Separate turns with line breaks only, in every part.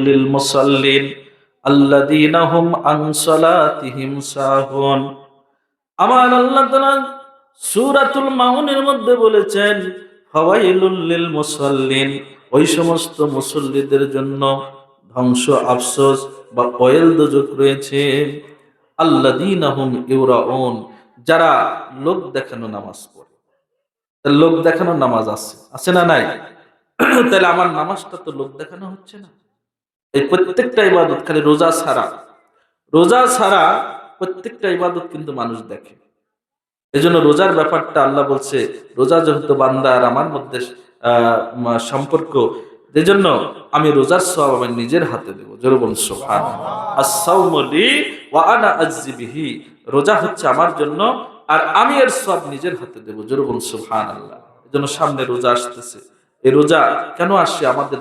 লিল মুসাল্লিন আল্লাযীনা হুম আন সালাতিহিম সাহুন। আমার আল্লাহ তাআলা সূরাতুল মাউনের মধ্যে বলেছেন, ফাওয়াইলুল লিল মুসাল্লিন, ওই সমস্ত মুসল্লিদের জন্য ধ্বংস, আফসোস বা ওয়েল দোজখ রয়েছে। আল্লাযীনা হুম ইউরাউন, যারা লোক দেখানো নামাজ পড়ে। লোক দেখানো নামাজ আছে, আছে না নাই? তাহলে আমার নামাজটা তো লোক দেখানো হচ্ছে না। এই প্রত্যেকটা ইবাদত, খালি রোজা ছাড়া, রোজা ছাড়া প্রত্যেকটা ইবাদত কিন্তু মানুষ দেখে। এজন্য রোজার ব্যাপারটা আল্লাহ বলছে, রোজা যেহেতু বান্দা আর আমার মধ্যে সম্পর্ক, এজন্য আমি রোজার সওয়াব আমি নিজের হাতে দেব। জোরে বলুন সুবহানাল্লাহ। আস-সাওমু লি ওয়া আনা আজজি বিহি, রোজা হচ্ছে আমার জন্য আর আমি এর সওয়াব নিজের হাতে দেব। জোরে বলুন সুবহানাল্লাহ। এজন্য সামনে রোজা আসতেছে। এই রোজা কেন আসে? আমাদের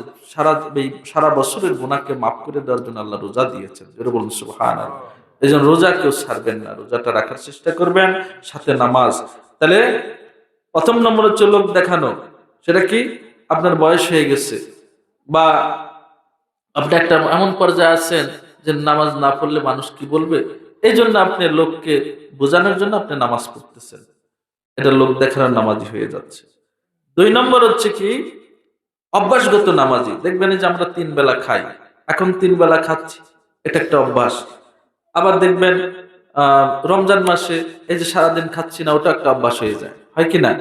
সারা বছরের গুনাহকে মাফ করে দেওয়ার জন্য আল্লাহ রোজা দিয়েছেন। জোরে বলুন সুবহানাল্লাহ। এই জন্য রোজা কেউ ছাড়বেন না, রোজাটা রাখার চেষ্টা করবেন, সাথে নামাজ। তাহলে প্রথম নম্বর হচ্ছে লোক দেখানো। সেটা কি? আপনার বয়স হয়ে গেছে বা আপনি একটা এমন পর্যায়ে আছেন যে নামাজ না পড়লে মানুষ কি বলবে, এই জন্য আপনি লোককে বোঝানোর জন্য আপনি নামাজ পড়তেছেন, এটা লোক দেখানোর নামাজি হয়ে যাচ্ছে। ২ নম্বর হচ্ছে কি? অভ্যাসগত নামাজি। দেখবেন এই যে আমরা ৩ বেলা খাই, এখন ৩ বেলা খাচ্ছি, এটা একটা অভ্যাস। আবার দেখবেন রমজান মাসে এই যে সারাদিন খাচ্ছি না, ওটা একটা অভ্যাস হয়ে যায়, হয় কি না?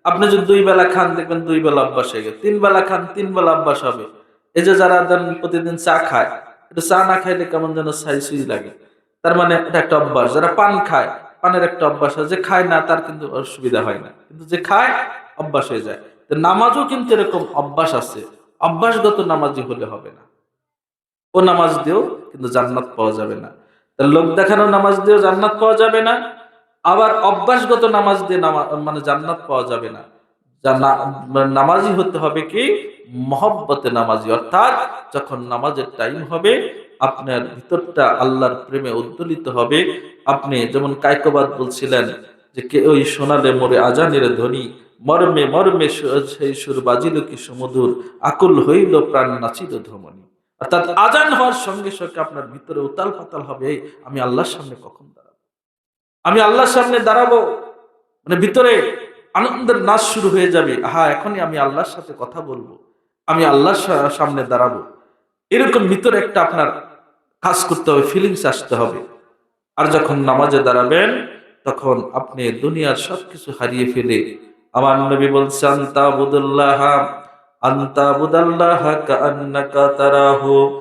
আপনি যদি ২ বেলা খান, দেখবেন ২ বেলা অভ্যাস হয়ে গেছে। ৩ বেলা খান, ৩ বেলা অভ্যাস হবে। এই যে যারা প্রতিদিন চা খায়, একটু চা না খাইলে কেমন যেন ছাই লাগে, তার মানে এটা একটা অভ্যাস। যারা পান খায়, পানের একটা অভ্যাস হয়। যে খায় না তার কিন্তু অসুবিধা হয় না, কিন্তু যে খায় অভ্যাস হয়ে যায়। তো নামাজও কিন্তু এরকম অভ্যাস আছে। অভ্যাসগত নামাজি হলে হবে না, ও নামাজ দিয়েও কিন্তু জান্নাত পাওয়া যাবে না। তা লোক দেখানো নামাজ দিয়েও জান্নাত পাওয়া যাবে না, আবার অভ্যাসগত নামাজ দিয়ে মানে জান্নাত পাওয়া যাবে না। নামাজি হতে হবে কি? মহব্বতে নামাজি, অর্থাৎ যখন নামাজের টাইম হবে আপনার ভিতরটা আল্লাহর প্রেমে উদ্দোলিত হবে। আপনি যেমন কায়কবাদ বলছিলেন যে, কে ওই শোনালে মোরে আজানের ধ্বনি, মর্মে মর্মে সেই সুর বাজিল কি সুমধুর, আকুল হইল প্রাণ নাচিল ধমনী। অর্থাৎ আজান হওয়ার সঙ্গে সঙ্গে আপনার ভিতরে উতাল পাতাল হবে, আমি আল্লাহর সামনে কখন দাঁড়াবো, আমি আল্লাহর সামনে দাঁড়াবো। মানে ভিতরে আনন্দের নাচ শুরু হয়ে যাবে, আহা এখনই আমি আল্লাহর সাথে কথা বলবো, আমি আল্লাহর সামনে দাঁড়াবো। এরকম ভিতরে একটা আপনার কাজ করতে হবে, ফিলিংস আসতে হবে। আর যখন নামাজে দাঁড়াবেন তখন আপনি দুনিয়ার সবকিছু হারিয়ে ফেলে, আমার নবী বলছেন, আনতা বুদাল্লাহ কাআন্নাকা তারাহু,